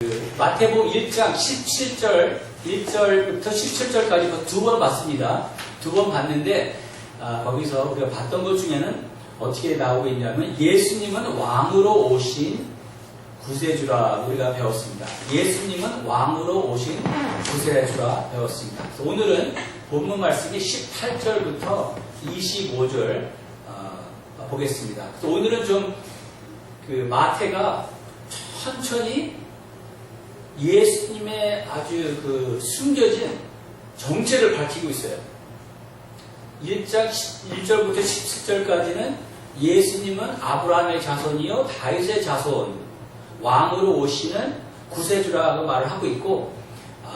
마태복음 1장 17절 1절부터 17절까지 두 번 봤습니다. 두 번 봤는데 거기서 우리가 봤던 것 중에는 어떻게 나오고 있냐면 예수님은 왕으로 오신 구세주라 우리가 배웠습니다. 예수님은 왕으로 오신 구세주라 배웠습니다. 그래서 오늘은 본문 말씀이 18절부터 25절 보겠습니다. 그래서 오늘은 좀 마태가 천천히 예수님의 아주 숨겨진 정체를 밝히고 있어요. 1장 1절부터 17절까지는 예수님은 아브라함의 자손이요 다윗의 자손 왕으로 오시는 구세주라고 말을 하고 있고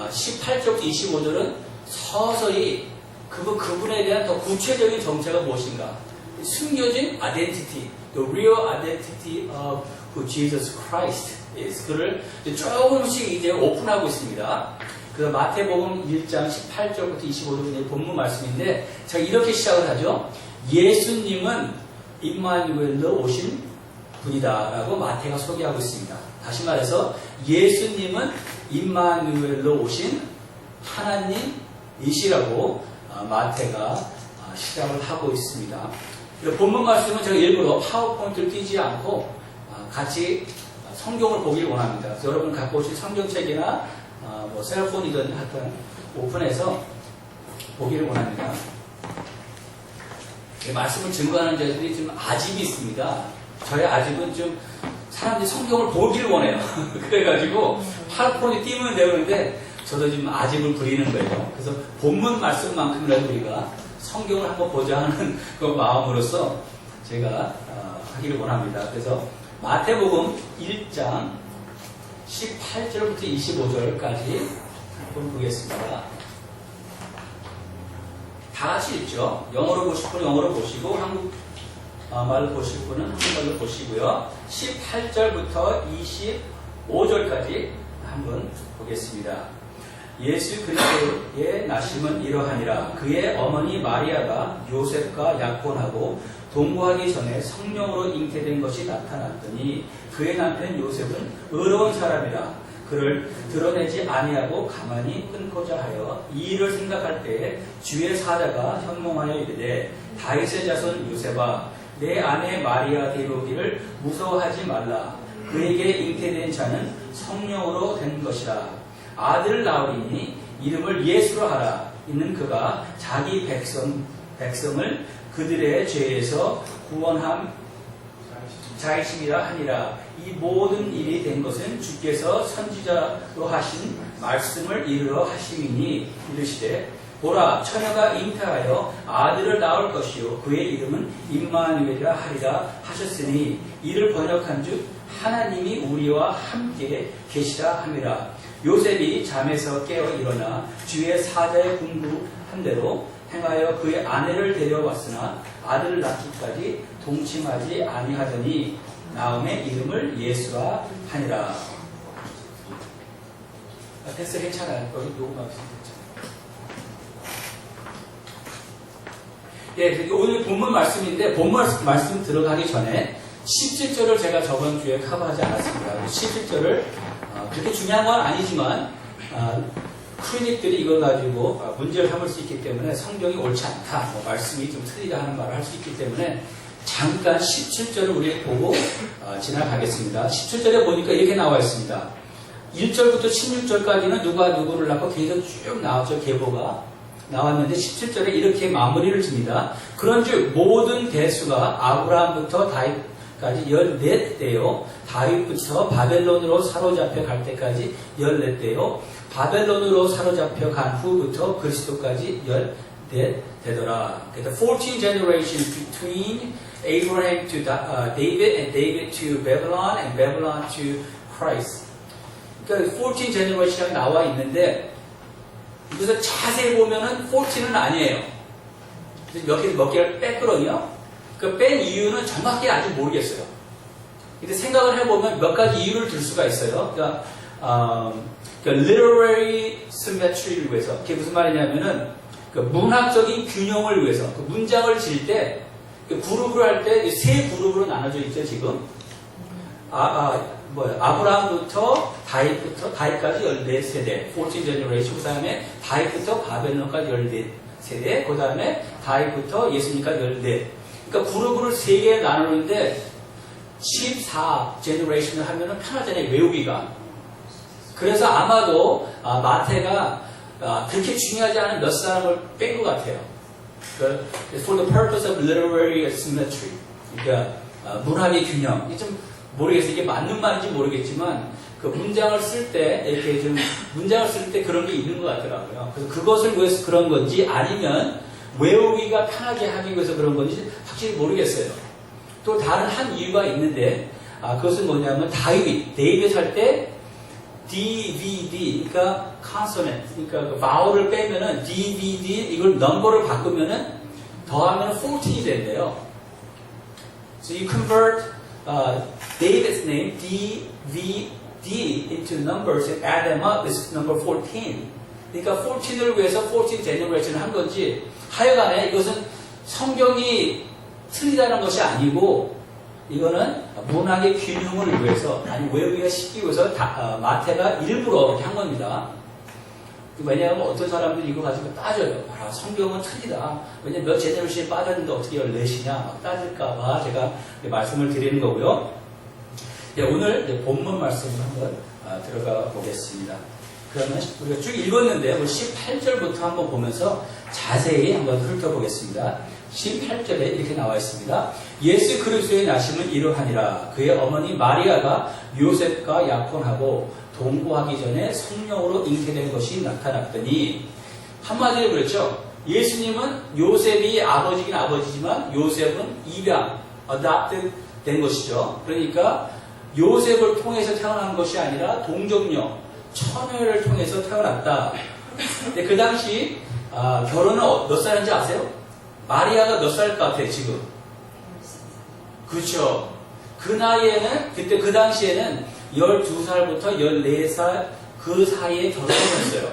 18절부터 25절은 서서히 그분에 대한 더 구체적인 정체가 무엇인가 숨겨진 identity, the real identity of who Jesus Christ is. 그를 조금씩 이제 오픈하고 있습니다. 그래서 마태복음 1장 18절부터 25절의 본문 말씀인데, 자, 이렇게 시작을 하죠. 예수님은 임마누엘로 오신 분이다. 라고 마태가 소개하고 있습니다. 다시 말해서, 예수님은 임마누엘로 오신 하나님이시라고 마태가 시작을 하고 있습니다. 본문 말씀은 제가 일부러 파워포인트를 띄지 않고 같이 성경을 보길 원합니다. 그래서 여러분 갖고 오신 성경책이나 셀폰이든 하여튼 오픈해서 보기를 원합니다. 말씀을 증거하는 자들이 좀 아집이 있습니다. 저의 아집은 좀 사람들이 성경을 보기를 원해요. 그래가지고 파워포인트 띄면 되는데 저도 지금 아집을 부리는 거예요. 그래서 본문 말씀만큼이라도 우리가 성경을 한번 보자 하는 그 마음으로서 제가 하기를 원합니다. 그래서 마태복음 1장 18절부터 25절까지 한번 보겠습니다. 다 같이 읽죠. 영어로 보실 분은 영어로 보시고 한국말로 보실 분은 한국말로 보시고요. 18절부터 25절까지 한번 보겠습니다. 예수 그리스도의 나심은 이러하니라. 그의 어머니 마리아가 요셉과 약혼하고 동거하기 전에 성령으로 잉태된 것이 나타났더니 그의 남편 요셉은 의로운 사람이라 그를 드러내지 아니하고 가만히 끊고자 하여 이 일을 생각할 때에 주의 사자가 현몽하여 이르되 다윗의 자손 요셉아 내 아내 마리아 데려오기를 무서워하지 말라. 그에게 잉태된 자는 성령으로 된 것이라. 아들을 낳으리니 이름을 예수로 하라. 이는 그가 자기 백성을 그들의 죄에서 구원함 자이심이라 하니라. 이 모든 일이 된 것은 주께서 선지자로 하신 말씀을 이루어 하심이니 이르시되 보라 처녀가 잉태하여 아들을 낳을 것이요 그의 이름은 임마누엘이라 하리라 하셨으니 이를 번역한 즉 하나님이 우리와 함께 계시라 함이라. 요셉이 잠에서 깨어 일어나 주의 사자의 군구한 대로 행하여 그의 아내를 데려왔으나 아들을 낳기까지 동침하지 아니하더니 나음의 이름을 예수라 하니라. 됐어, 괜찮아요. 여기 녹음하겠습니다. 예, 오늘 본문 말씀인데 본문 말씀 들어가기 전에 17절을 제가 저번 주에 커버하지 않았습니다. 17절을 그렇게 중요한 건 아니지만 크리닉들이 이걸 가지고 문제를 삼을 수 있기 때문에 성경이 옳지 않다, 말씀이 좀 틀리다 하는 말을 할 수 있기 때문에 잠깐 17절을 우리 보고 지나가겠습니다. 17절에 보니까 이렇게 나와 있습니다. 1절부터 16절까지는 누가 누구를 낳고 계속 쭉 나왔죠. 계보가 나왔는데 17절에 이렇게 마무리를 줍니다. 그런즉 모든 대수가 아브라함부터 다윗까지 14대요. 다윗부터 바벨론으로 사로잡혀 갈 때까지 14대요. 바벨론으로 사로잡혀 간 후부터 그리스도까지 14대더라. 그래서 14 generations between Abraham to David and David to Babylon and Babylon to Christ. 그러니까 14 generation이 나와 있는데 그래서 자세히 보면은 14는 아니에요. 몇 개를 뺐거든요. 그 뺀 이유는 정확히 아직 모르겠어요. 근데 생각을 해보면 몇 가지 이유를 들 수가 있어요. 그러니까 literary symmetry를 위해서. 그게 무슨 말이냐면은 문학적인 균형을 위해서. 문장을 지을 때 그룹을 할 때 세 그룹으로 나눠져 있죠 지금. 아브라함부터 다윗까지 14세대, 14 generation, 그 다음에 다윗부터 바벨론까지 14세대, 그 다음에 다윗부터 예수님까지 14. 그러니까 그룹을 3개에 나누는데 14 generation을 하면은 편하잖아요, 외우기가. 그래서 아마도 마태가 그렇게 중요하지 않은 몇 사람을 뺀 것 같아요. For the purpose of literary symmetry. 그러니까 문학의 균형. 이게 좀 모르겠어요. 이게 맞는 말인지 모르겠지만 그 문장을 쓸 때 이렇게 좀 문장을 쓸 때 그런 게 있는 것 같더라고요. 그래서 그것을 위해서 그런 건지 아니면 외우기가 편하게 하기 위해서 그런 건지 확실히 모르겠어요. 또 다른 한 이유가 있는데 그것은 뭐냐면 데이빗 할 때 DVD, 그러니까 consonant, 그러니까 그 vowel을 빼면은 DVD, 이걸 넘버를 바꾸면은 더하면 14이 된대요. So you convert David's name, DVD, into numbers and add them up, is number 14. 그러니까 14을 위해서 14 generation을 한 건지, 하여간에 이것은 성경이 틀리다는 것이 아니고, 이거는 문학의 균형을 위해서, 아니 외우기가 쉽기 위해서 마태가 일부러 이렇게 한 겁니다. 왜냐하면 어떤 사람들이 이거 가지고 따져요. 성경은 틀리다. 왜냐하면 몇 제네레이션에 빠졌는데 어떻게 14이냐 막 따질까봐 제가 말씀을 드리는 거고요. 네, 오늘 본문 말씀을 한번 들어가 보겠습니다. 그러면 우리가 쭉 읽었는데 우리 18절부터 한번 보면서 자세히 한번 훑어보겠습니다. 18절에 이렇게 나와 있습니다. 예수 그리스도의 나심은 이러하니라. 그의 어머니 마리아가 요셉과 약혼하고 동거하기 전에 성령으로 잉태된 것이 나타났더니, 한마디로 그랬죠. 예수님은 요셉이 아버지긴 아버지지만 요셉은 입양, adopted 된 것이죠. 그러니까 요셉을 통해서 태어난 것이 아니라 동정녀, 처녀를 통해서 태어났다. 근데 그 당시 결혼은 몇 살인지 아세요? 마리아가 몇 살 같아요, 지금? 그렇죠. 그 나이에는, 그때 그 당시에는 12살부터 14살 그 사이에 결혼을 했어요.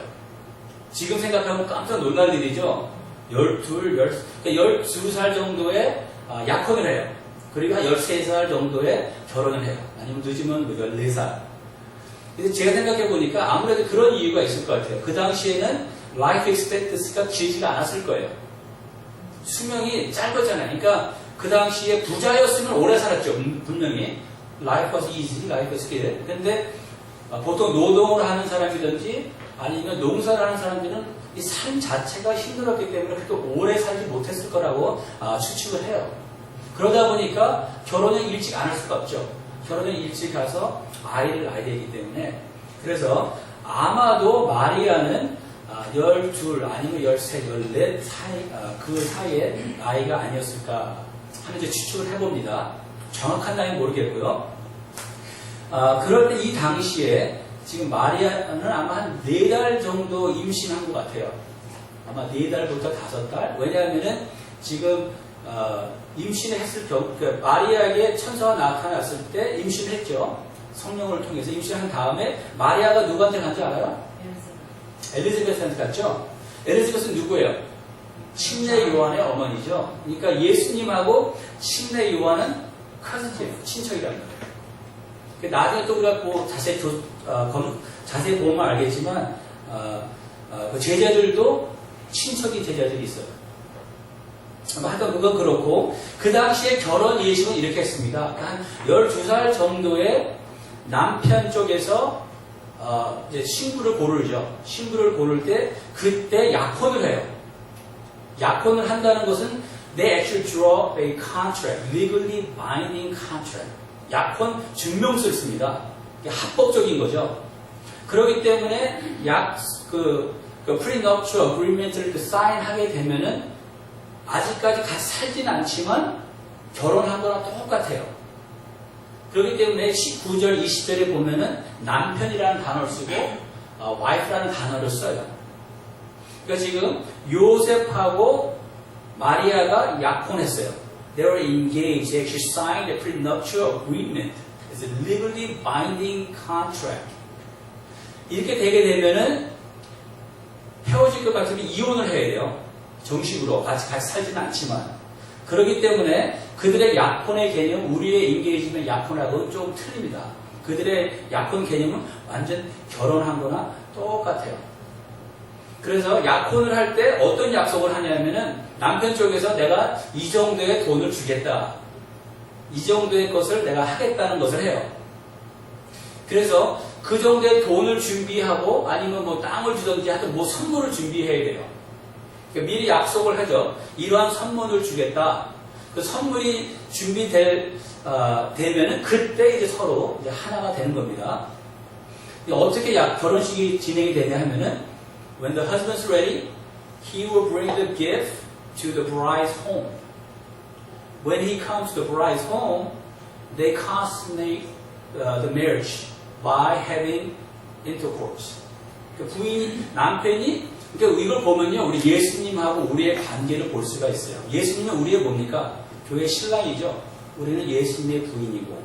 지금 생각하면 깜짝 놀랄 일이죠. 12살 정도에 약혼을 해요. 그리고 한 13살 정도에 결혼을 해요. 아니면 늦으면 14살. 그래서 제가 생각해 보니까 아무래도 그런 이유가 있을 것 같아요. 그 당시에는 life expectancy가 길지가 않았을 거예요. 수명이 짧았잖아요. 그러니까 그 당시에 부자였으면 오래 살았죠. 분명히. Life was easy, life was good. 근데 보통 노동을 하는 사람이든지 아니면 농사를 하는 사람들은 이 삶 자체가 힘들었기 때문에 그렇게 오래 살지 못했을 거라고 추측을 해요. 그러다 보니까 결혼을 일찍 안 할 수가 없죠. 결혼을 일찍 가서 아이를 낳아야 되기 때문에. 그래서 아마도 마리아는 12 아니면 13, 14 사이, 그 사이에 나이가 아니었을까 하는 이제 추측을 해봅니다. 정확한 나이는 모르겠고요. 그럴 때 이 당시에 지금 마리아는 아마 한 4달 정도 임신한 것 같아요. 아마 4달부터 5달. 왜냐하면은 지금 임신을 했을 경우, 마리아에게 천사가 나타났을 때 임신을 했죠. 성령을 통해서 임신한 다음에 마리아가 누구한테 간지 알아요? 엘리자베스한테 갔죠? 엘리자베스는 누구예요? 침례 요한의 어머니죠. 그러니까 예수님하고 침례 요한은 카즈지예요. 친척이라는 거예요. 나중에 또 우리가 자세히 보면 알겠지만 그 제자들도 친척인 제자들이 있어요. 하여튼 그건 그렇고, 그 당시에 결혼 예식은 이렇게 했습니다. 한 12살 정도의 남편 쪽에서 이제 신부를 고르죠. 신부를 고를 때 그때 약혼을 해요. 약혼을 한다는 것은 they actually draw a contract, legally binding contract. 약혼 증명서를 씁니다. 합법적인 거죠. 그렇기 때문에 prenuptial agreement를 사인하게 되면은 아직까지 같이 살진 않지만 결혼한 거랑 똑같아요. 그렇기 때문에 19절, 20절에 보면은 남편이라는 단어를 쓰고 wife라는 단어를 써요. 그러니까 지금 요셉하고 마리아가 약혼했어요. They were engaged. They actually signed a prenuptial agreement. It's a legally binding contract. 이렇게 되게 되면은 헤어질 것 같으면 이혼을 해야 돼요. 정식으로 같이 살지는 않지만. 그렇기 때문에 그들의 약혼의 개념, 우리의 인게이지면 약혼하고는 좀 틀립니다. 그들의 약혼 개념은 완전 결혼한 거나 똑같아요. 그래서 약혼을 할 때 어떤 약속을 하냐면은 남편 쪽에서 내가 이 정도의 돈을 주겠다. 이 정도의 것을 내가 하겠다는 것을 해요. 그래서 그 정도의 돈을 준비하고 아니면 뭐 땅을 주든지 하여튼 뭐 선물을 준비해야 돼요. 그러니까 미리 약속을 하죠. 이러한 선물을 주겠다. 그 선물이 되면은 그때 이제 서로 이제 하나가 되는 겁니다. 어떻게 결혼식이 진행이 되냐 하면은 when the husband's ready, he will bring the gift to the bride's home. When he comes to the bride's home, they consummate the marriage by having intercourse. 남편이 그러니까 이걸 보면요, 우리 예수님하고 우리의 관계를 볼 수가 있어요. 예수님은 우리의 뭡니까? 교회 신랑이죠. 우리는 예수님의 부인이고,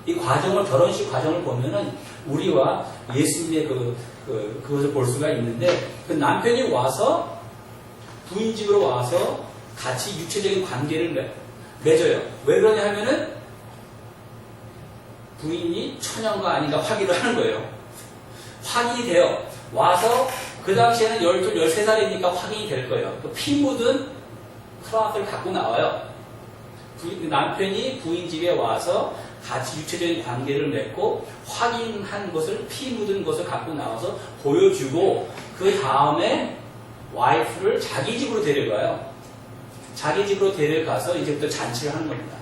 이 과정을, 결혼식 과정을 보면은 우리와 예수님의 그것을 볼 수가 있는데, 그 남편이 와서, 부인 집으로 와서 같이 육체적인 관계를 맺어요. 왜 그러냐 하면은, 부인이 처녀가 아닌가 확인을 하는 거예요. 확인이 돼요. 와서, 그 당시에는 12, 13살이니까 확인이 될 거예요. 피 묻은 크라운을 갖고 나와요. 남편이 부인 집에 와서 같이 육체적인 관계를 맺고 확인한 것을, 피 묻은 것을 갖고 나와서 보여주고 그 다음에 와이프를 자기 집으로 데려가요. 자기 집으로 데려가서 이제부터 잔치를 하는 겁니다.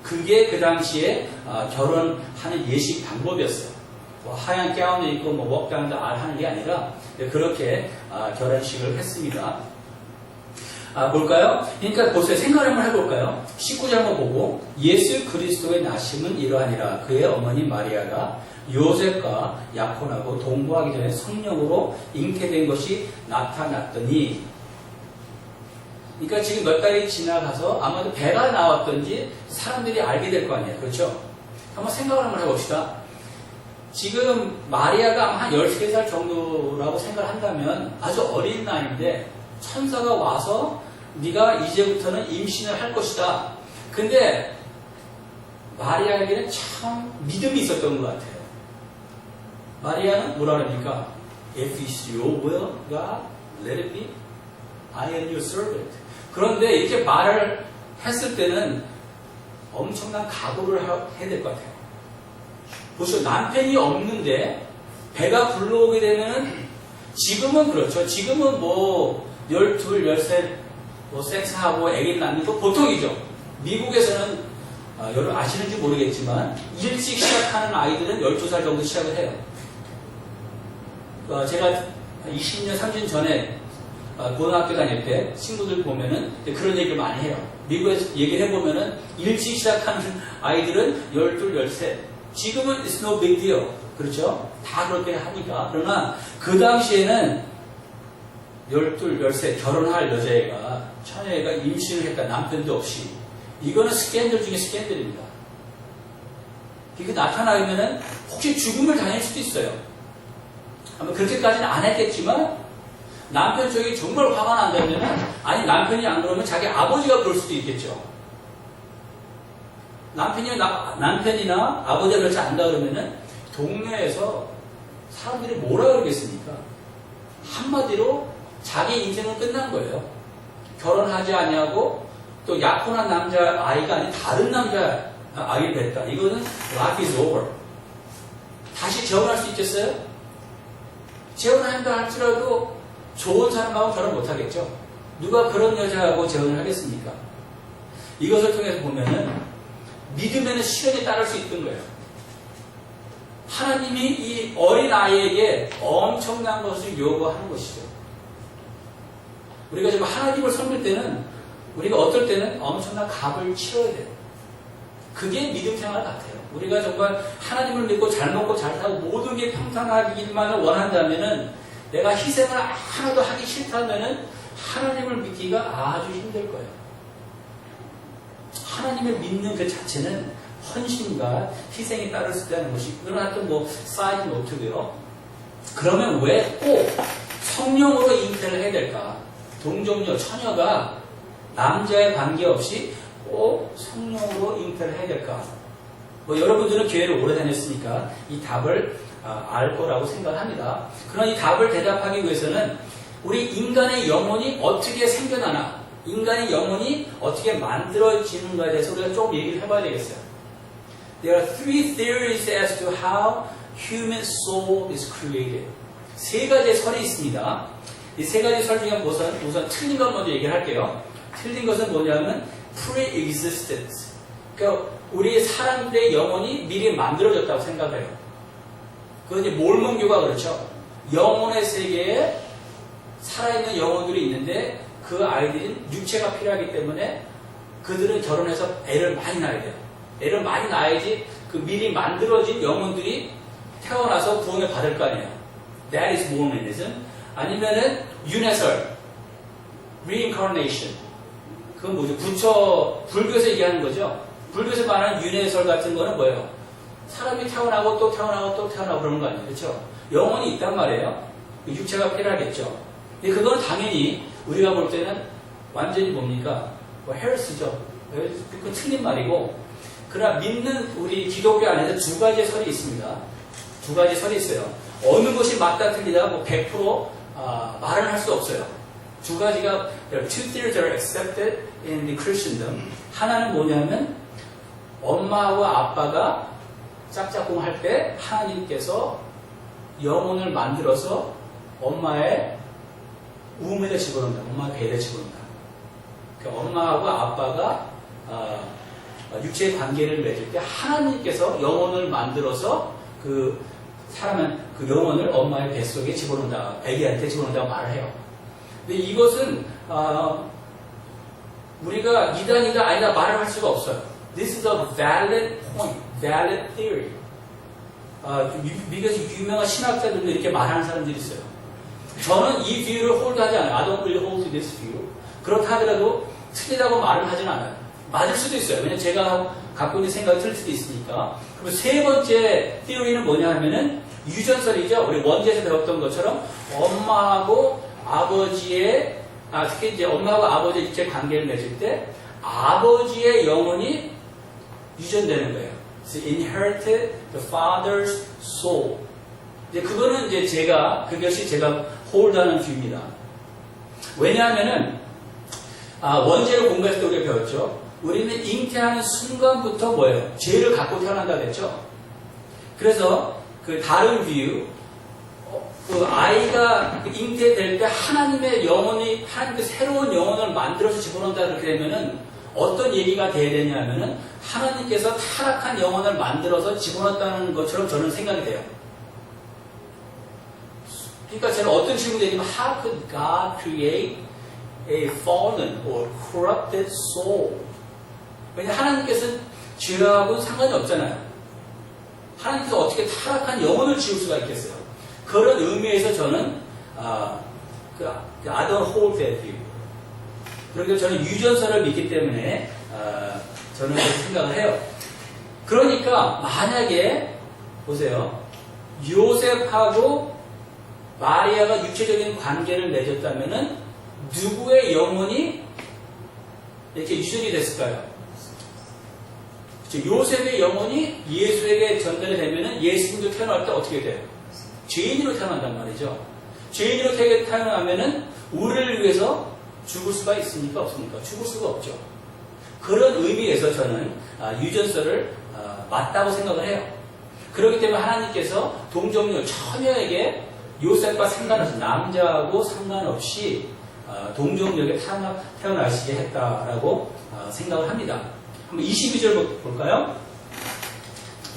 그게 그 당시에 결혼하는 예식 방법이었어요. 뭐 하얀 가운을 입고 뭐 워크다운도 하는 게 아니라 그렇게 결혼식을 했습니다. 볼까요? 그러니까 보세요. 생각을 한번 해볼까요? 19절 한번 보고 예수 그리스도의 나심은 이러하니라. 그의 어머니 마리아가 요셉과 약혼하고 동거하기 전에 성령으로 잉태된 것이 나타났더니, 그러니까 지금 몇 달이 지나가서 아마도 배가 나왔던지 사람들이 알게 될 거 아니에요. 그렇죠? 한번 생각을 한번 해봅시다. 지금 마리아가 한 13살 정도라고 생각을 한다면 아주 어린 나이인데 천사가 와서 네가 이제부터는 임신을 할 것이다. 근데 마리아에게는 참 믿음이 있었던 것 같아요. 마리아는 뭐라 그럽니까? If it's your will, God, let it be. I am your servant. 그런데 이렇게 말을 했을 때는 엄청난 각오를 해야 될 것 같아요. 보시오, 남편이 없는데 배가 굴러오게 되면 지금은 그렇죠. 지금은 뭐 12, 13 뭐 섹스하고 아기를 낳는 거 보통이죠. 미국에서는 여러분 아시는지 모르겠지만 일찍 시작하는 아이들은 12살 정도 시작을 해요. 제가 20년, 30년 전에 고등학교 다닐 때 친구들 보면은 그런 얘기를 많이 해요. 미국에서 얘기를 해보면은 일찍 시작하는 아이들은 12, 13. 지금은 it's no big deal. 그렇죠? 다 그렇게 하니까. 그러나 그 당시에는 12, 13 결혼할 여자애가, 처녀애가 임신을 했다. 남편도 없이. 이거는 스캔들 중에 스캔들입니다. 그게 나타나면은 혹시 죽음을 당할 수도 있어요. 아마 그렇게까지는 안 했겠지만 남편 쪽이 정말 화가 난다면은, 아니 남편이 안 그러면 자기 아버지가 그럴 수도 있겠죠. 남편이나 아버지가 그렇지 않다 그러면은 동네에서 사람들이 뭐라 그러겠습니까? 한마디로 자기 인생은 끝난 거예요. 결혼하지 않냐고 또 약혼한 남자 아이가 아닌 다른 남자 아이를 뵀다. 이거는 life is over. 다시 재혼할 수 있겠어요? 재혼한다 할지라도 좋은 사람하고 결혼 못하겠죠. 누가 그런 여자하고 재혼을 하겠습니까? 이것을 통해서 보면은 믿음에는 시련이 따를 수 있던 거예요. 하나님이 이 어린 아이에게 엄청난 것을 요구하는 것이죠. 우리가 지금 하나님을 섬길 때는 우리가 어떨 때는 엄청난 값을 치러야 돼요. 그게 믿음 생활 같아요. 우리가 정말 하나님을 믿고 잘 먹고 잘 살고 모든 게 평탄하기만을 원한다면은, 내가 희생을 하나도 하기 싫다면은 하나님을 믿기가 아주 힘들 거예요. 하나님을 믿는 그 자체는 헌신과 희생이 따를 수 있다는 것이, 그러나 또 뭐 사이드 노트고요. 그러면 왜 꼭 성령으로 잉태를 해야 될까? 동정녀, 처녀가, 남자에 관계없이 꼭 성령으로 잉태를 해야 될까? 뭐 여러분들은 교회를 오래 다녔으니까 이 답을 알 거라고 생각합니다. 그런 이 답을 대답하기 위해서는 우리 인간의 영혼이 어떻게 생겨나나, 인간의 영혼이 어떻게 만들어지는가에 대해서 우리가 좀 얘기를 해봐야 되겠어요. There are three theories as to how human soul is created. 세 가지의 설이 있습니다. 이 세 가지 설 중에 우선 틀린 것 먼저 얘기를 할게요. 틀린 것은 뭐냐면 pre-existence. 그러니까 우리 사람들의 영혼이 미리 만들어졌다고 생각해요. 그건 이제 몰몬교가 그렇죠. 영혼의 세계에 살아있는 영혼들이 있는데 그 아이들은 육체가 필요하기 때문에 그들은 결혼해서 애를 많이 낳아야 돼요. 애를 많이 낳아야지 그 미리 만들어진 영혼들이 태어나서 구원을 받을 거 아니에요. That is Mormonism. 아니면은 윤회설, reincarnation. 그건 뭐죠? 불교에서 얘기하는 거죠. 불교에서 말하는 윤회설 같은 거는 뭐예요? 사람이 태어나고 또 태어나고 또 태어나고 그러는 거 아니에요. 그렇죠? 영혼이 있단 말이에요. 육체가 필요하겠죠. 근데 그거는 당연히 우리가 볼 때는 완전히 뭡니까? 헤르스죠. 그건 틀린 말이고, 그러나 믿는 우리 기독교 안에서 두 가지의 설이 있습니다. 두 가지 설이 있어요. 어느 것이 맞다 틀리다 100% 말은 할 수 없어요. 두 가지가 there are two theories that are accepted in the Christendom. 하나는 뭐냐면 엄마하고 아빠가 짝짝꿍 할 때 하나님께서 영혼을 만들어서 엄마의 우음에다 집어넣는다. 엄마의 배에다 집어넣는다. 그러니까 엄마하고 아빠가 육체의 관계를 맺을 때 하나님께서 영혼을 만들어서 그 사람은 그 영혼을 엄마의 뱃속에 집어넣는다. 아기한테 집어넣는다고 말을 해요. 근데 이것은 우리가 이단이다 아니다 말을 할 수가 없어요. This is a valid point, valid theory. 미국에서 유명한 신학자들도 이렇게 말하는 사람들이 있어요. 저는 이 뷰를 홀드하지 않아요. I don't really hold to this view. 그렇다 하더라도 틀리다고 말을 하진 않아요. 맞을 수도 있어요. 왜냐면 제가 갖고 있는 생각이 틀릴 수도 있으니까. 그리고 세 번째 theory는 뭐냐 하면은 유전설이죠. 우리 원제에서 배웠던 것처럼 엄마하고 아버지의 특히 이제 엄마하고 아버지의 육체 관계를 맺을 때 아버지의 영혼이 유전되는 거예요. So inherited the father's soul. 이제 그거는 이제 그것이 제가 홀드하는 뷰입니다. 왜냐하면은 원제를 공부했을 때 우리가 배웠죠. 우리는 잉태하는 순간부터 뭐예요? 죄를 갖고 태어난다 그랬죠. 그래서 그 다른 뷰, 그 아이가 잉태될 때 하나님의 영혼이 하나님께 새로운 영혼을 만들어서 집어넣는다 그렇게 되면은 어떤 얘기가 돼야 되냐면은 하나님께서 타락한 영혼을 만들어서 집어넣었다는 것처럼 저는 생각이 돼요. 그러니까 저는 어떤 질문이 되냐면 How could God create a fallen or corrupted soul? 왜냐하면 하나님께서는 죄하고는 상관이 없잖아요. 하나님께서 어떻게 타락한 영혼을 지울 수가 있겠어요? 그런 의미에서 저는 I don't hold that view. 그러니까 저는 유전설을 믿기 때문에 저는 그렇게 생각을 해요. 그러니까 만약에 보세요. 요셉하고 마리아가 육체적인 관계를 맺었다면은 누구의 영혼이 이렇게 유전이 됐을까요? 요셉의 영혼이 예수에게 전달이 되면은 예수님도 태어날 때 어떻게 돼요? 죄인으로 태어난단 말이죠. 죄인으로 태어나면은 우리를 위해서 죽을 수가 있습니까? 없습니까? 죽을 수가 없죠. 그런 의미에서 저는 유전설을 맞다고 생각을 해요. 그렇기 때문에 하나님께서 동정녀 처녀에게 요셉과 상관없이 남자하고 상관없이 동정녀에게 태어나시게 했다라고 생각을 합니다. 한번 22절 볼까요?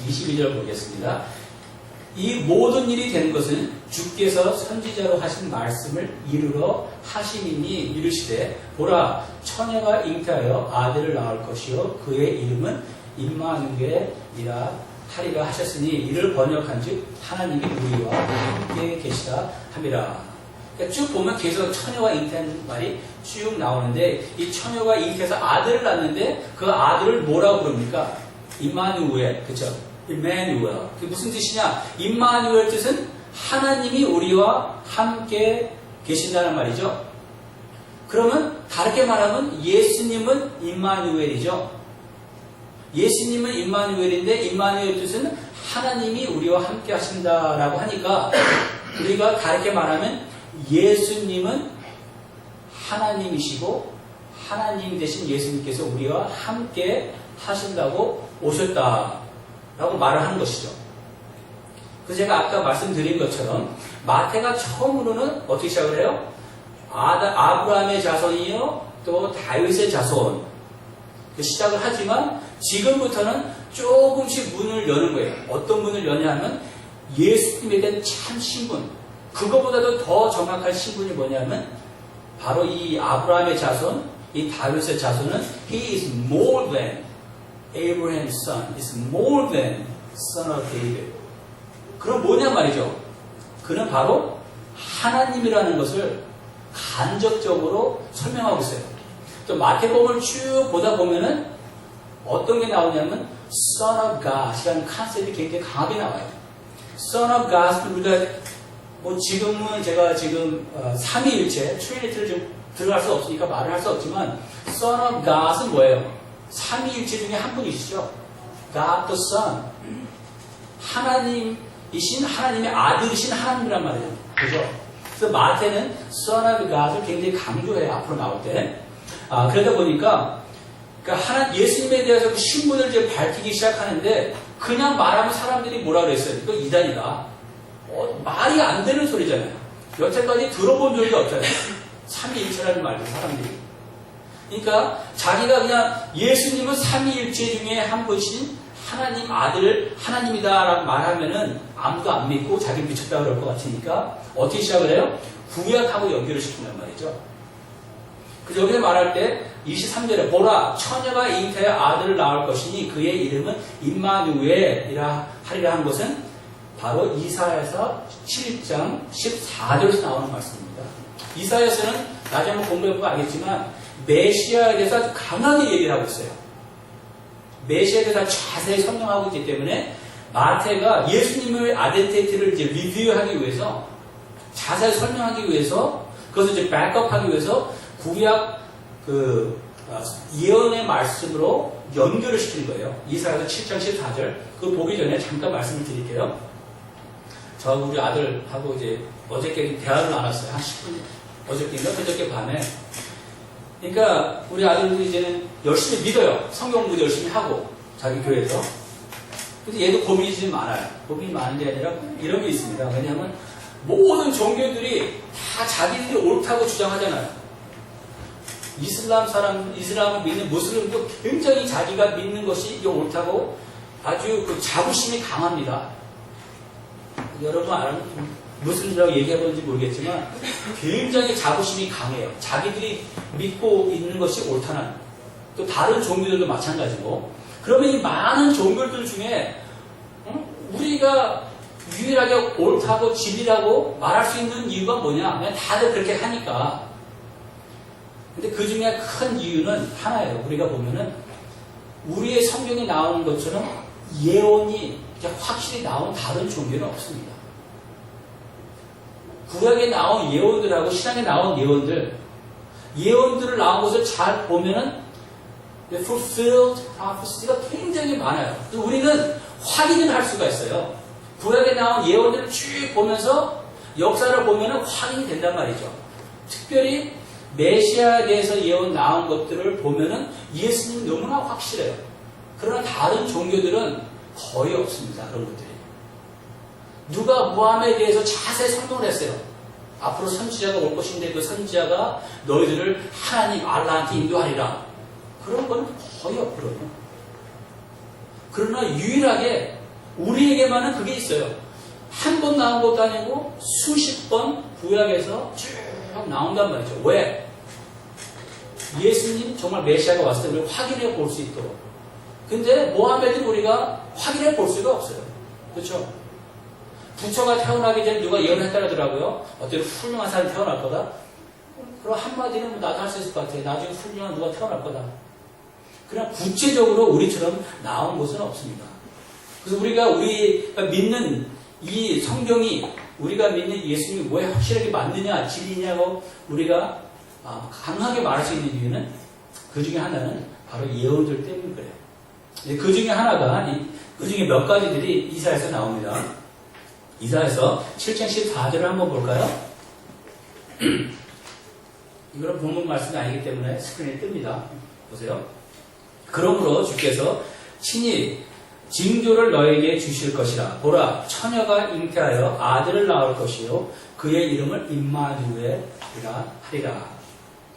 22절 보겠습니다. 이 모든 일이 된 것은 주께서 선지자로 하신 말씀을 이루러 하심이니 이르시되 보라 처녀가 잉태하여 아들을 낳을 것이요 그의 이름은 임마누엘이라 하리라 하셨으니 이를 번역한즉 하나님이 우리와 함께 계시다 함이라. 그러니까 쭉 보면 계속 처녀가 잉태한 말이 쭉 나오는데 이 처녀가 잉태해서 아들을 낳는데 그 아들을 뭐라고 부릅니까? 임마누엘, 그쵸? 임마누엘. 그게 무슨 뜻이냐? 임마누엘 뜻은 하나님이 우리와 함께 계신다는 말이죠. 그러면 다르게 말하면 예수님은 임마누엘이죠. 예수님은 임마누엘인데 임마누엘 뜻은 하나님이 우리와 함께 하신다라고 하니까 우리가 다르게 말하면 예수님은 하나님이시고 하나님 대신 예수님께서 우리와 함께 하신다고 오셨다라고 말을 하는 것이죠. 그래서 제가 아까 말씀드린 것처럼 마태가 처음으로는 어떻게 시작을 해요? 아브라함의 자손이요 또 다윗의 자손 시작을 하지만 지금부터는 조금씩 문을 여는 거예요. 어떤 문을 여냐면 예수님에 대한 참 신분, 그거보다도 더 정확한 신분이 뭐냐면 바로 이 아브라함의 자손, 이 다윗의 자손은 He is more than Abraham's son, is more than son of David. 그럼 뭐냐 말이죠. 그는 바로 하나님이라는 것을 간접적으로 설명하고 있어요. 또 마태복음을 쭉 보다 보면은 어떤 게 나오냐면 Son of God이라는 컨셉이 굉장히 강하게 나와요. Son of God은 우리가 뭐 지금은 제가 지금 삼위일체 트리니티를 좀 들어갈 수 없으니까 말을 할 수 없지만 Son of God은 뭐예요? 삼위일체 중에 한 분이시죠. God the Son. 하나님이신 하나님의 아들이신 하나님이란 말이에요. 그죠? 그래서 마태는 Son of God을 굉장히 강조해요. 앞으로 나올 때. 그러다 보니까 그러니까 예수님에 대해서 그 신분을 이제 밝히기 시작하는데 그냥 말하면 사람들이 뭐라 그랬어요? 이거 이단이다. 말이 안 되는 소리잖아요. 여태까지 들어본 적이 없잖아요. 삼위일체라는 말도 사람들이. 그러니까 자기가 그냥 예수님은 삼위일체 중에 한 분이신 하나님 아들 하나님이다라고 말하면은 아무도 안 믿고 자기 미쳤다 그럴 것 같으니까 어떻게 시작을 해요? 구약하고 연결을 시킨단 말이죠. 그래서 여기서 말할 때 23절에 보라 처녀가 잉태하여 아들을 낳을 것이니 그의 이름은 임마누엘이라 하리라 한 것은 바로 이사야서 7장 14절에서 나오는 말씀입니다. 이사야서는 나중에 한번 공부해보면 알겠지만 메시아에 대해서 아주 강하게 얘기를 하고 있어요. 메시아에 대해서 자세히 설명하고 있기 때문에 마태가 예수님의 아덴티티를 이제 리뷰하기 위해서 자세히 설명하기 위해서 그것을 이제 백업하기 위해서 구약 예언의 말씀으로 연결을 시키는 거예요. 이사야서 7장 14절. 그거 보기 전에 잠깐 말씀을 드릴게요. 저 우리 아들하고 이제 어저께 대화를 나눴어요. 한 10분, 어저께인가 그저께 밤에. 그러니까 우리 아들도 이제는 열심히 믿어요. 성경 공부도 열심히 하고 자기 교회에서. 근데 얘도 고민이 좀 많아요. 고민이 많은 게 아니라 이런 게 있습니다. 왜냐하면 모든 종교들이 다 자기들이 옳다고 주장하잖아요. 이슬람을 믿는 무슬림도 굉장히 자기가 믿는 것이 이게 옳다고 아주 그 자부심이 강합니다. 여러분 아는 무슬림이라고 얘기해보는지 모르겠지만 굉장히 자부심이 강해요. 자기들이 믿고 있는 것이 옳다는. 또 다른 종교들도 마찬가지고. 그러면 이 많은 종교들 중에 우리가 유일하게 옳다고 진리라고 말할 수 있는 이유가 뭐냐? 그냥 다들 그렇게 하니까. 근데 그 중에 큰 이유는 하나예요. 우리가 보면은 우리의 성경에 나오는 것처럼 예언이 확실히 나온 다른 종교는 없습니다. 구약에 나온 예언들하고 신약에 나온 예언들을 나온 것을 잘 보면은 fulfilled prophecy가 굉장히 많아요. 그래서 우리는 확인을 할 수가 있어요. 구약에 나온 예언들을 쭉 보면서 역사를 보면은 확인이 된단 말이죠. 특별히 메시아에 대해서 예언 나온 것들을 보면은 예수님이 너무나 확실해요. 그러나 다른 종교들은 거의 없습니다. 그런 것들이. 누가 무함에 대해서 자세히 설명을 했어요. 앞으로 선지자가 올 것인데 그 선지자가 너희들을 하나님 알라한테 인도하리라. 그런 건 거의 없거든요. 그러나 유일하게 우리에게만은 그게 있어요. 한 번 나온 것도 아니고 수십 번 구약에서 쭉 나온단 말이죠. 왜? 예수님 정말 메시아가 왔을 때 우리가 확인해 볼 수 있도록. 근데 모하메드는 우리가 확인해 볼 수가 없어요. 그렇죠? 부처가 태어나기 전에 누가 예언했다더라고요. 어떤 훌륭한 사람이 태어날 거다. 그럼 한마디는 뭐 나도 할 수 있을 것 같아. 나중에 훌륭한 누가 태어날 거다. 그냥 구체적으로 우리처럼 나온 것은 없습니다. 그래서 우리가 믿는 이 성경이 우리가 믿는 예수님이 뭐에 확실하게 맞느냐, 진리냐고 우리가 강하게 말할 수 있는 이유는 그 중에 하나는 바로 예언들 때문에 그래요. 그 중에 하나가, 그 중에 몇 가지들이 이사야에서 나옵니다. 이사야에서 7장 14절을 한번 볼까요? 이거는 본문 말씀이 아니기 때문에 스크린에 뜹니다. 보세요. 그러므로 주께서 친히 징조를 너에게 주실 것이라. 보라, 처녀가 잉태하여 아들을 낳을 것이요 그의 이름을 임마누엘이라 하리라.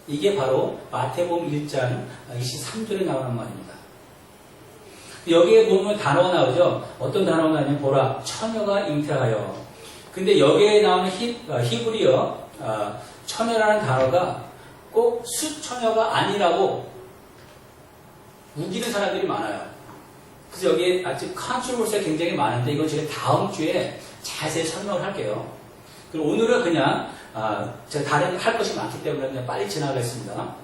이게 바로 마태복음 1장 23절에 나오는 말입니다. 여기에 보면 단어가 나오죠. 어떤 단어가 나오냐면 보라, 처녀가 잉태하여. 근데 여기에 나오는 히브리어 처녀라는 단어가 꼭 수처녀가 아니라고 우기는 사람들이 많아요. 그래서 여기에 아직 컨트롤스가 굉장히 많은데 이건 제가 다음 주에 자세히 설명을 할게요. 그리고 오늘은 그냥 제가 다른 할 것이 많기 때문에 그냥 빨리 지나가겠습니다.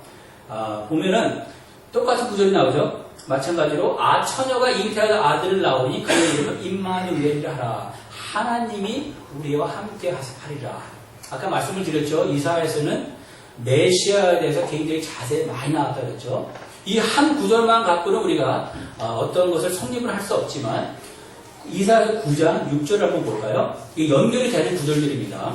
보면은 똑같은 구절이 나오죠. 마찬가지로 처녀가 잉태하여 아들을 낳으니 그의 이름은 임마누엘이라 하라. 하나님이 우리와 함께 하리라. 아까 말씀을 드렸죠. 이사야에서는 메시아에 대해서 굉장히 자세히 많이 나왔다 그랬죠. 이 한 구절만 갖고는 우리가 어떤 것을 성립을 할 수 없지만 이사야서 9장 6절을 한번 볼까요? 이게 연결이 되는 구절들입니다.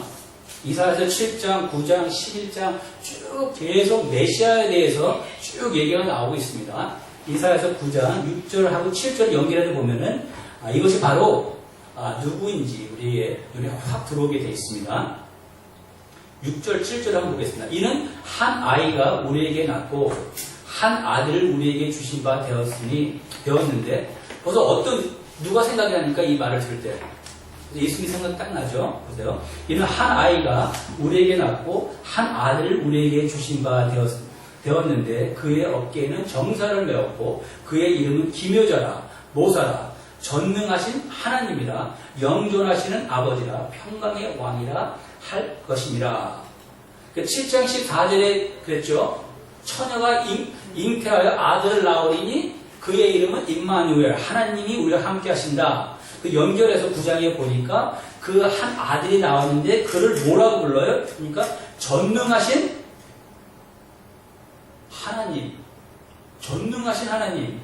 이사야서 7장, 9장, 11장 쭉 계속 메시아에 대해서 쭉 얘기가 나오고 있습니다. 이사야서 9장 6절하고 7절 연결해서 보면은 이것이 바로 누구인지 우리의 눈에 확 들어오게 되어 있습니다. 6절, 7절 한번 보겠습니다. 이는 한 아이가 우리에게 낳고 한 아들을 우리에게 주신 바 되었는데 벌써 누가 생각이 나니까 이 말을 들을 때 예수님 생각 딱 나죠? 보세요. 이는 한 아이가 우리에게 낳고 한 아들을 우리에게 주신 바 되었는데 그의 어깨에는 정사를 메었고 그의 이름은 기묘자라 모사라 전능하신 하나님이라 영존하시는 아버지라 평강의 왕이라 할 것입니다. 7장 14절에 그랬죠. 처녀가 잉태하여 아들을 낳으리니 그의 이름은 임마누엘 하나님이 우리와 함께 하신다. 그 연결해서 9장에 보니까 그 한 아들이 나왔는데 그를 뭐라고 불러요? 그러니까 전능하신 하나님. 전능하신 하나님.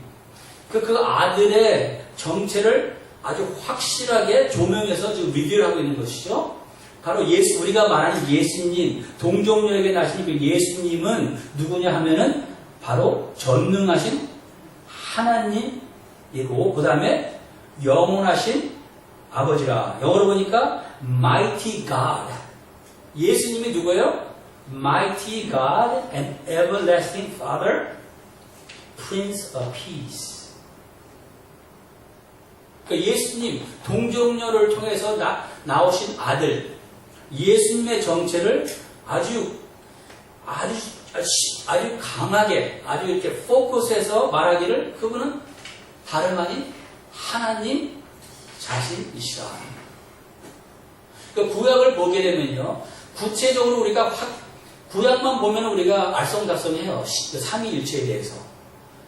그 아들의 정체를 아주 확실하게 조명해서 지금 리뷰를 하고 있는 것이죠. 바로 우리가 말하는 예수님, 동정녀에게 나신 그 예수님은 누구냐 하면은 바로 전능하신 하나님이고, 그 다음에 영원하신 아버지라. 영어로 보니까 Mighty God. 예수님이 누구예요? Mighty God and Everlasting Father, Prince of Peace. 그러니까 예수님, 동정녀를 통해서 나오신 아들, 예수님의 정체를 아주 강하게, 아주 이렇게 포커스해서 말하기를 그분은 다름 아닌 하나님 자신이시라. 그러니까 구약을 보게 되면요, 구체적으로 우리가 구약만 보면 우리가 알쏭달쏭해요. 삼위일체에 대해서.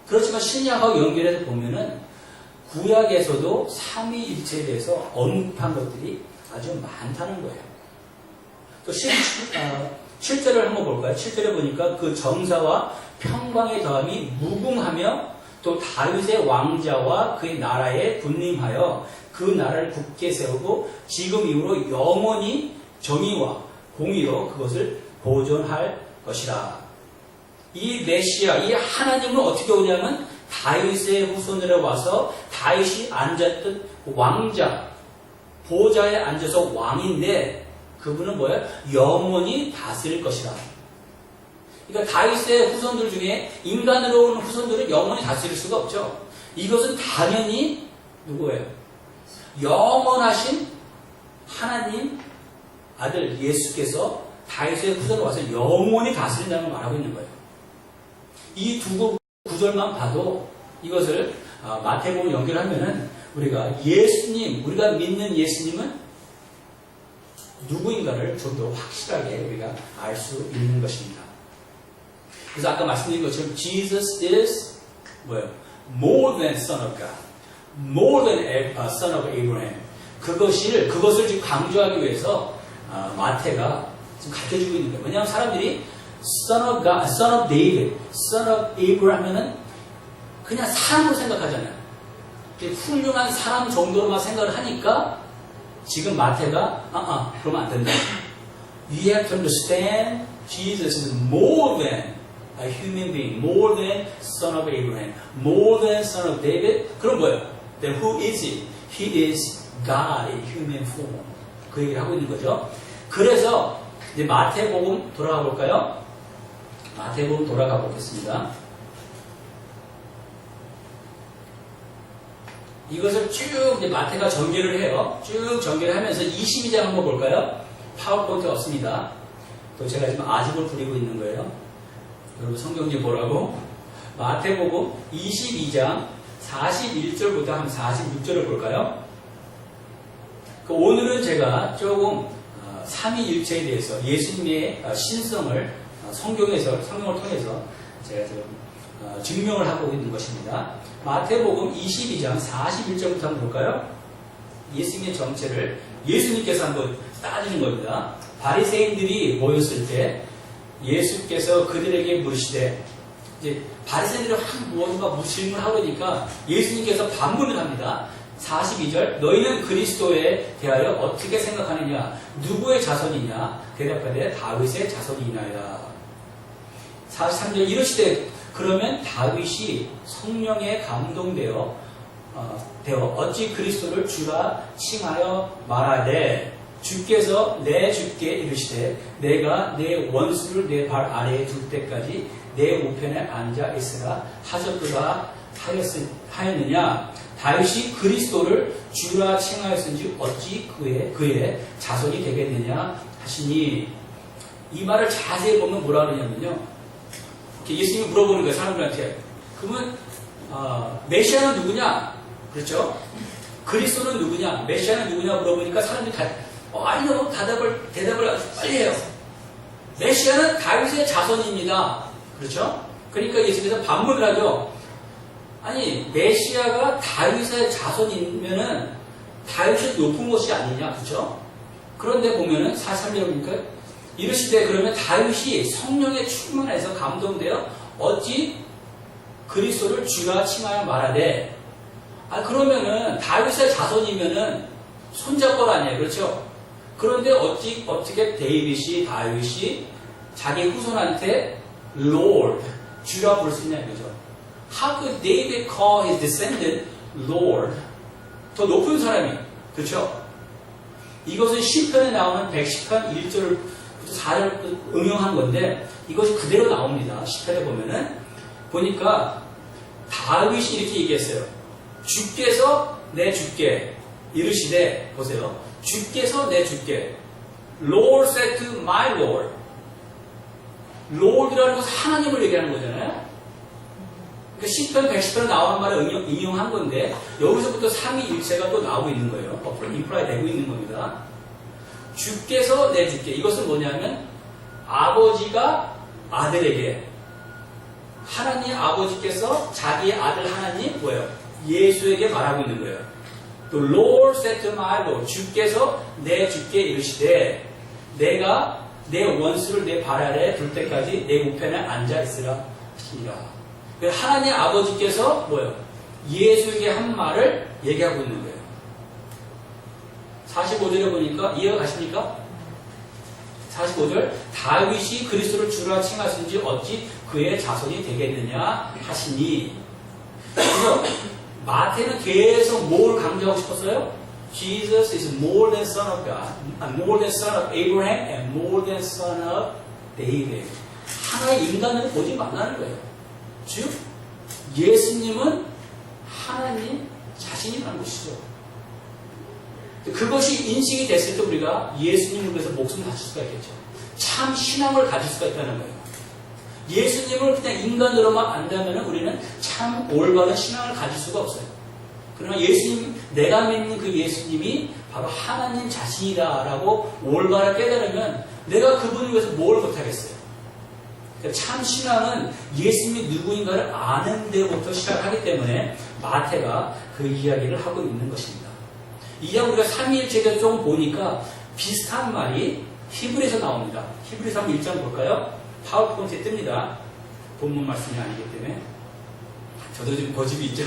그렇지만 신약하고 연결해서 보면은 구약에서도 삼위일체에 대해서 언급한 것들이 아주 많다는 거예요. 또 7절을 한번 볼까요? 7절에 보니까 그 정사와 평강의 더함이 무궁하며 또 다윗의 왕자와 그의 나라에 군림하여 그 나라를 굳게 세우고 지금 이후로 영원히 정의와 공의로 그것을 보존할 것이라. 이 메시아, 이 하나님은 어떻게 오냐면 다윗의 후손으로 와서 다윗이 앉았던 왕자, 보좌에 앉아서 왕인데 그분은 뭐예요? 영원히 다스릴 것이라. 그러니까 다윗의 후손들 중에 인간으로 오는 후손들은 영원히 다스릴 수가 없죠. 이것은 당연히 누구예요? 영원하신 하나님 아들 예수께서 다윗의 후손으로 와서 영원히 다스린다는 걸 말하고 있는 거예요. 이 두 구절만 봐도 이것을 마태복음 연결하면은 우리가 우리가 믿는 예수님은 누구인가를 좀 더 확실하게 우리가 알 수 있는 것입니다. 그래서 아까 말씀드린 것처럼 Jesus is 뭐예요? More than Son of God, more than Son of Abraham. 그것을 지금 강조하기 위해서 마태가 지금 가르쳐주고 있는 거예요. 왜냐하면 사람들이 Son of God, Son of David, Son of Abraham 하면은 그냥 사람으로 생각하잖아요. 훌륭한 사람 정도로만 생각을 하니까 지금 마태가 그러면 안 된다. You have to understand Jesus is more than a human being, more than son of Abraham, more than son of David. 그럼 뭐예요? Then who is he? He is God in human form. 그 얘기를 하고 있는 거죠. 그래서 이제 마태복음 돌아가 볼까요? 마태복음 돌아가 보겠습니다. 이것을 쭉 이제 마태가 전개를 해요. 쭉 전개를 하면서 22장 한번 볼까요? 파워포인트 없습니다. 또 제가 지금 아집을 부리고 있는 거예요. 여러분 성경 좀 보라고. 마태복음 22장 41절부터 한 46절을 볼까요? 오늘은 제가 조금 삼위일체에 대해서 예수님의 신성을 성경을 통해서 제가 좀 증명을 하고 있는 것입니다. 마태복음 22장 41절부터 한번 볼까요? 예수님의 정체를 예수님께서 한번 따지는 겁니다. 바리새인들이 모였을 때 예수께서 그들에게 물으시되, 이제 바리새인들이 무엇인가 질문을 하려니까 예수님께서 반문을 합니다. 42절, 너희는 그리스도에 대하여 어떻게 생각하느냐? 누구의 자손이냐? 대답하되 다윗의 자손이나이다. 43절, 이르시되 그러면 다윗이 성령에 감동되어 어찌 그리스도를 주라 칭하여 말하되 주께서 내 주께 이르시되 내가 내 원수를 내 발 아래에 둘 때까지 내 우편에 앉아 있으라 하셨도다 하였느냐? 다윗이 그리스도를 주라 칭하였은지 어찌 그의 자손이 되겠느냐 하시니, 이 말을 자세히 보면 뭐라 그러냐면요, 예수님이 물어보는 거예요, 사람들한테. 그러면 메시아는 누구냐? 그렇죠? 그리스도는 누구냐? 메시아는 누구냐 물어보니까 사람들이 아니요, 대답을 아주 빨리 해요. 메시아는 다윗의 자손입니다. 그렇죠? 그러니까 예수님께서 반문을 하죠. 아니, 메시아가 다윗의 자손이면은 다윗이 높은 것이 아니냐, 그렇죠? 그런데 보면은 43절에 보니까 이르시되 그러면 다윗이 성령에 충만해서 감동되어 어찌 그리스도를 주라 칭하여 말하되, 그러면은 다윗의 자손이면은 손잡벌 아니에요, 그렇죠? 그런데 어떻게 다윗이 자기 후손한테 Lord, 주라 부를 수 있냐 이거죠. How could David call his descendant Lord? 더 높은 사람이, 그렇죠? 이것은 시편에 나오는 110편 1절부터 4절 응용한 건데 이것이 그대로 나옵니다. 시편에 보니까 다윗이 이렇게 얘기했어요. 주께서 내 주께 이르시되, 보세요. 주께서 내 주께 Lord said to my Lord. Lord라는 것은 하나님을 얘기하는 거잖아요. 그러니까 시편 110편에 나오는 말을 인용한 건데 여기서부터 삼위일체가 또 나오고 있는 거예요. 인프라이 되고 있는 겁니다. 주께서 내 주께, 이것은 뭐냐면 아버지가 아들에게, 하나님 아버지께서 자기의 아들 하나님 뭐예요? 예수에게 말하고 있는 거예요. 또 Lord said to my Lord, 주께서 내 주께 이르시되 내가 내 원수를 내 발 아래에 둘 때까지 내 우편에 앉아 있으라 하시니라. 하나님 아버지께서 뭐예요? 예수에게 한 말을 얘기하고 있는 거예요. 45절에 보니까 이해가십니까? 45절, 다윗이 그리스도를 주라 칭하신지 어찌 그의 자손이 되겠느냐 하시니. 그래서 마태는 계속 뭘 강조하고 싶었어요? Jesus is more than son of God, more than son of Abraham, and more than son of David. 하나의 인간을 보지 말라는 거예요. 즉, 예수님은 하나님 자신이라는 것이죠. 그것이 인식이 됐을 때 우리가 예수님을 위해서 목숨을 바칠 수가 있겠죠. 참 신앙을 가질 수가 있다는 거예요. 예수님을 그냥 인간으로만 안다면 우리는 참 올바른 신앙을 가질 수가 없어요. 그러나 예수님, 내가 믿는 그 예수님이 바로 하나님 자신이다라고 올바르게 깨달으면 내가 그분을 위해서 뭘 못하겠어요. 그러니까 참 신앙은 예수님이 누구인가를 아는 데부터 시작하기 때문에 마태가 그 이야기를 하고 있는 것입니다. 이제 우리가 삼위일체에서 조금 보니까 비슷한 말이 히브리에서 나옵니다. 히브리서 한번 1장 볼까요? 파워포인트에 뜹니다. 본문 말씀이 아니기 때문에. 저도 지금 고집이 있죠.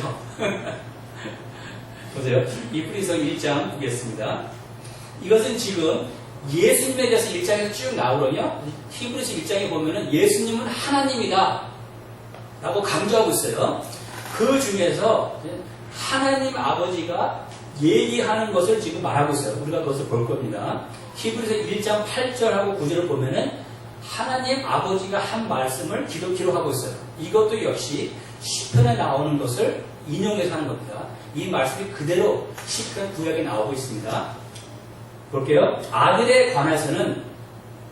보세요. 히브리서 1장 보겠습니다. 이것은 지금 예수님에 대해서 1장에서 쭉 나오거든요. 히브리서 1장에 보면은 예수님은 하나님이다 라고 강조하고 있어요. 그 중에서 하나님 아버지가 얘기하는 것을 지금 말하고 있어요. 우리가 그것을 볼 겁니다. 히브리서 1장 8절하고 9절을 보면은 하나님 아버지가 한 말씀을 기록하고 있어요. 이것도 역시 시편에 나오는 것을 인용해서 하는 겁니다. 이 말씀이 그대로 시편 구약에 나오고 있습니다. 볼게요. 아들에 관해서는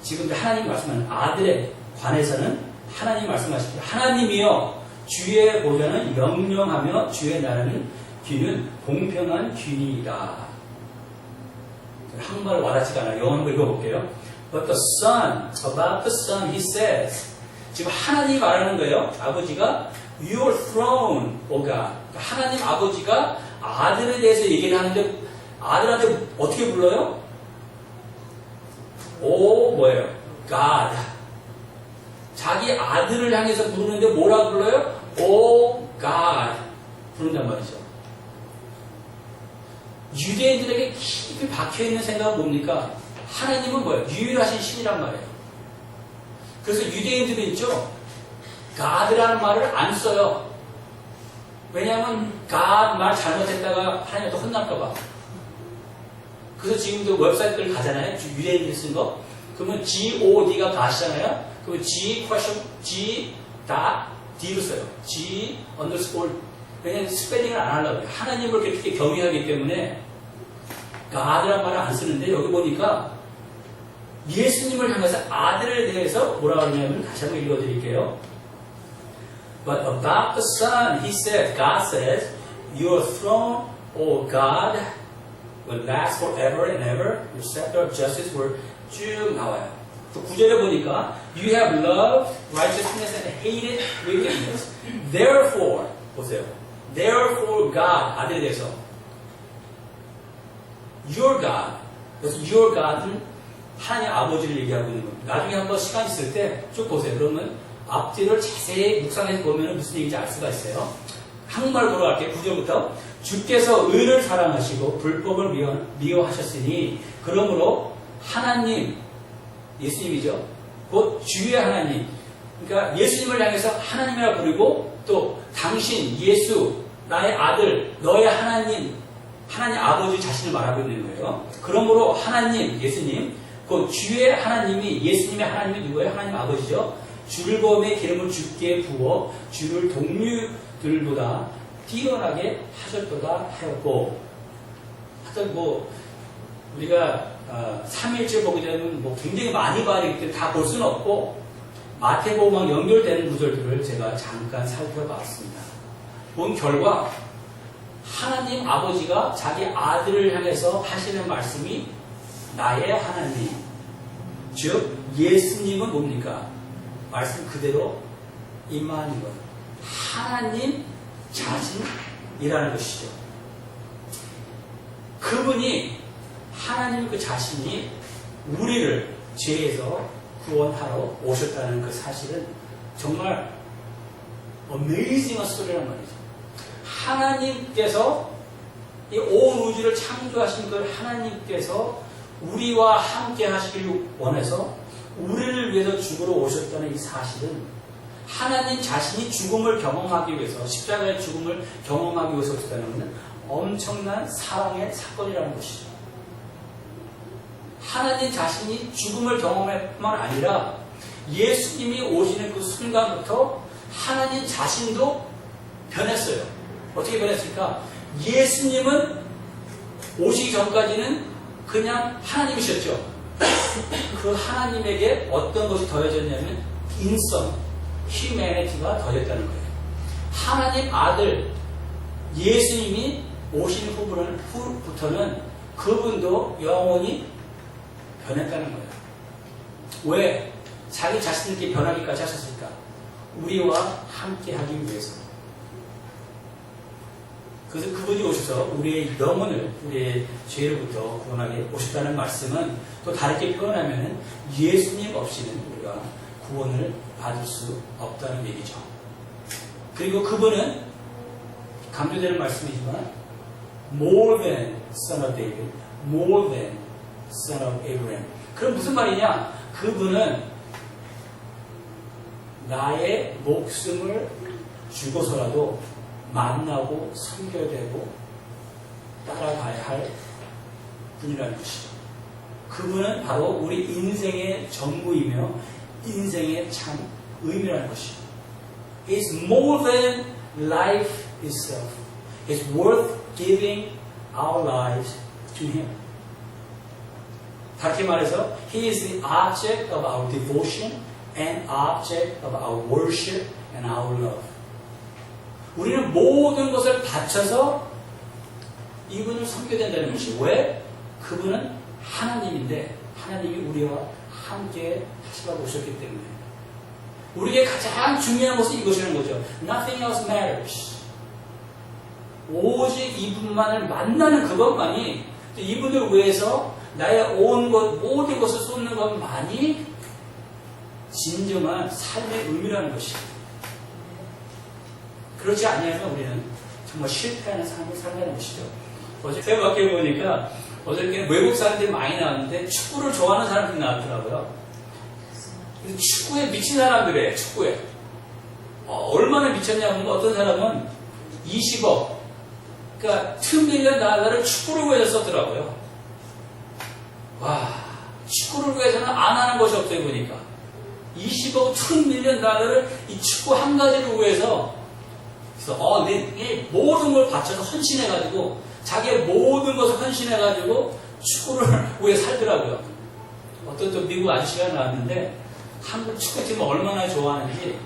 지금 하나님 말씀하는 아들에 관해서는 하나님 말씀하십니다. 하나님이여 주의 보좌는 영영하며 주의 나라는 귀는 공평한 귀니이다. 한국말 와닿지가 않아요. 영어 한번 읽어볼게요. But the Son, about the Son, he says. 지금 하나님이 말하는 거예요. 아버지가 Your throne, O God. 하나님 아버지가 아들에 대해서 얘기를 하는데 아들한테 어떻게 불러요? 오 뭐예요? God. 자기 아들을 향해서 부르는데 뭐라 불러요? 오 God. 부른단 말이죠. 유대인들에게 깊이 박혀있는 생각은 뭡니까? 하나님은 뭐예요? 유일하신 신이란 말이에요. 그래서 유대인들은 있죠. God라는 말을 안 써요. 왜냐하면 God 말 잘못했다가 하나님한테 혼날까봐. 그래서 지금도 웹사이트를 가잖아요. 유대인들이 쓴 거. 그러면 God가 God이잖아요. 그러면 G.D로 써요. G underscore. 왜냐하면 스펠링을 안 하려고 해요. 하나님을 그렇게 경외하기 때문에 God라는 말을 안 쓰는데 여기 보니까 예수님을 향해서 아들에 대해서 뭐라고 하냐면 다시 한번 읽어드릴게요. But about the Son, he said, God says, Your throne, O God, will last forever and ever. Your scepter of justice will 쭉 나와요. 그 9절에 보니까 You have loved righteousness and hated wickedness. Therefore, 보세요. Therefore God, 아들에 대해서 Your God. 그래서 Your God은 하나님 아버지를 얘기하고 있는 겁니다. 나중에 한번 시간 있을 때 쭉 보세요. 그러면 앞뒤를 자세히 묵상해서 보면 무슨 얘기인지 알 수가 있어요. 한국말 보러 갈게요. 9절부터 주께서 의를 사랑하시고 불법을 미워하셨으니 그러므로 하나님, 예수님이죠. 곧 주의 하나님. 그러니까 예수님을 향해서 하나님이라 부르고 또 당신, 예수, 나의 아들, 너의 하나님, 하나님 아버지 자신을 말하고 있는 거예요. 그러므로 하나님, 예수님, 그 주의 하나님이 예수님의 하나님이 누구예요? 하나님 아버지죠. 즐거움의 기름을 주께 부어 주를 동류들보다 뛰어나게 하셨도다 하였고, 하여튼 뭐 우리가 3일째 보게 되면 뭐 굉장히 많이 봐야 되기 때문에 다 볼 수는 없고 마태복음과 연결되는 구절들을 제가 잠깐 살펴봤습니다. 본 결과 하나님 아버지가 자기 아들을 향해서 하시는 말씀이 나의 하나님, 즉 예수님은 뭡니까? 말씀 그대로 임마누엘, 하나님 자신이라는 것이죠. 그분이 하나님 그 자신이 우리를 죄에서 구원하러 오셨다는 그 사실은 정말 어메이징한 스토리란 말이죠. 하나님께서 이 온 우주를 창조하신 그 하나님께서 우리와 함께 하시길 원해서 우리를 위해서 죽으러 오셨다는 이 사실은 하나님 자신이 죽음을 경험하기 위해서, 십자가의 죽음을 경험하기 위해서 오셨다는 것은 엄청난 사랑의 사건이라는 것이죠. 하나님 자신이 죽음을 경험할 뿐만 아니라 예수님이 오시는 그 순간부터 하나님 자신도 변했어요. 어떻게 변했을까? 예수님은 오시기 전까지는 그냥 하나님이셨죠. 그 하나님에게 어떤 것이 더해졌냐면 인성, 휴메니티가 더해졌다는 거예요. 하나님 아들 예수님이 오신 후부터는 그분도 영원히 변했다는 거예요. 왜? 자기 자신에게 변하기까지 하셨을까? 우리와 함께 하기 위해서. 그래서 그분이 오셔서 우리의 영혼을, 우리의 죄로부터 구원하게 오셨다는 말씀은 또 다르게 표현하면 예수님 없이는 우리가 구원을 받을 수 없다는 얘기죠. 그리고 그분은 강조되는 말씀이지만 more than son of David, more than son of Abraham. 그럼 무슨 말이냐? 그분은 나의 목숨을 주고서라도 만나고 섬겨야 되고 따라가야 할 분이라는 것이죠. 그분은 바로 우리 인생의 전부이며 인생의 참 의미라는 것이죠. It's more than life itself. It's worth giving our lives to Him. 다르게 말해서 He is the object of our devotion and object of our worship and our love. 우리는 모든 것을 바쳐서 이분을 섬겨야 된다는 것이 왜? 그분은 하나님인데 하나님이 우리와 함께 하시라고 오셨기 때문에 우리에게 가장 중요한 것은 이것이라는 거죠. Nothing else matters. 오직 이분만을 만나는 그것만이 이분을 위해서 나의 온 것, 모든 것을 쏟는 것만이 진정한 삶의 의미라는 것이에요. 그렇지 아니하면 우리는 정말 실패하는 삶을 살아가는 것이죠. 어제 생각해 보니까 어저께 외국 사람들이 많이 나왔는데 축구를 좋아하는 사람들이 나왔더라고요. 축구에 미친 사람들이에요. 축구에. 얼마나 미쳤냐면 어떤 사람은 20억, 그러니까 $2 million 축구를 위해서 썼더라고요. 와, 축구를 위해서는 안 하는 것이 없어요 보니까. 20억, $2 million 이 축구 한 가지를 위해서 그래서 내 모든 걸 바쳐서 헌신해가지고 자기의 모든 것을 헌신해가지고 축구를 위해 살더라고요. 어떤 또 미국 아저씨가 나왔는데 한국 축구팀을 얼마나 좋아하는지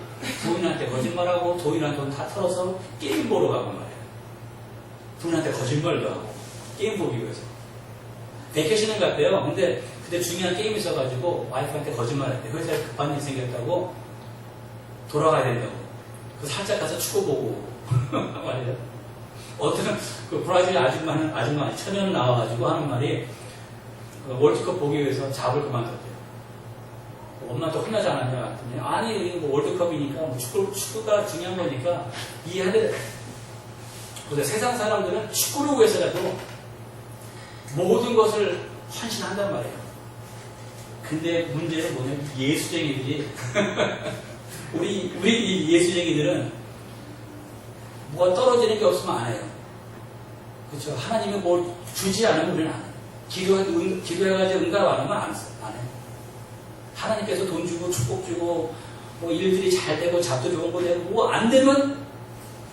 부인한테 거짓말하고 도인한 돈 다 털어서 게임 보러 가고 말이에요. 부인한테 거짓말도 하고 게임 보기 위해서. 베케이션을 갔대요. 근데 그때 중요한 게임이 있어가지고 와이프한테 거짓말했대. 회사에 급한 일이 생겼다고 돌아가야 된다고. 그래서 살짝 가서 축구 보고 말이에요. 어떤 그 브라질 아줌마 처녀는 나와가지고 하는 말이 월드컵 보기 위해서 잡을 그만뒀대요. 엄마한테 혼나지 않았냐? 아니 뭐 월드컵이니까 뭐 축구가 중요한 거니까 이해하래. 근데 세상 사람들은 축구를 위해서라도 모든 것을 헌신한단 말이에요. 근데 문제는 뭐냐면 예수쟁이들이 우리 예수쟁이들은 뭐가 떨어지는 게 없으면 안 해요. 그렇죠? 하나님이 뭘 주지 않으면 우리는 안 해요. 기도해가지고 응답 안 하면 안 해요. 하나님께서 돈 주고 축복 주고 뭐 일들이 잘 되고 잡도 좋은 거 되고 뭐 안 되면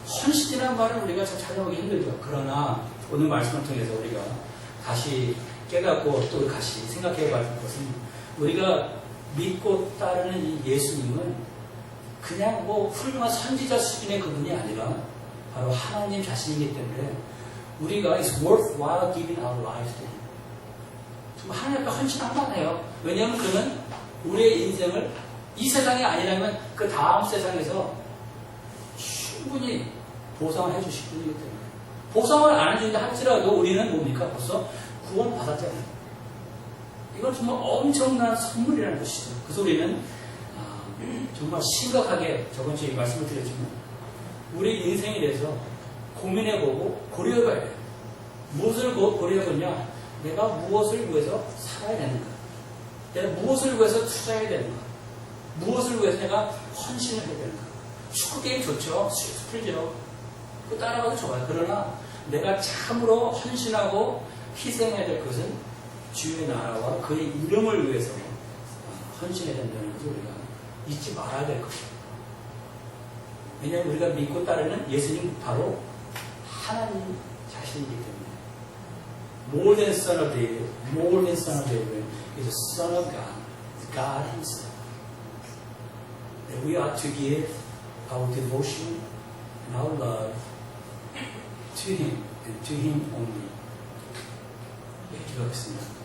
헌신이라는 말을 우리가 참 찾아보기 힘들죠. 그러나 오늘 말씀을 통해서 우리가 다시 깨닫고 또 다시 생각해 봐야 할 것은 우리가 믿고 따르는 이 예수님은 그냥 뭐 훌륭한 선지자 수준의 그분이 아니라 바로 하나님 자신이기 때문에 우리가 it's worthwhile giving our lives to Him. 정말 하나님 앞에 헌신할 만해요. 왜냐하면 그는 우리의 인생을 이 세상이 아니라면 그 다음 세상에서 충분히 보상을 해주실 분이기 때문에 보상을 안 해준다 할지라도 우리는 뭡니까? 벌써 구원 받았잖아요. 이건 정말 엄청난 선물이라는 것이죠. 그래서 우리는 정말 심각하게 저번 주에 말씀을 드렸지만 우리 인생에 대해서 고민해보고 고려해봐야 돼요. 무엇을 고려해보냐? 내가 무엇을 위해서 살아야 되는가? 내가 무엇을 위해서 투자해야 되는가? 무엇을 위해서 내가 헌신을 해야 되는가? 축구 게임 좋죠? 풀죠? 그거 따라가도 좋아요. 그러나 내가 참으로 헌신하고 희생해야 될 것은 주의 나라와 그의 이름을 위해서 헌신해야 된다는 것을 우리가 잊지 말아야 될 것이에요. 왜냐하면 우리가 믿고 따르는 예수님 바로 하나님 자신이기 때문에 more than son of David, more than son of David is the son of God, God Himself. That we ought to give our devotion and our love to Him and to Him only. 기도하겠습니다.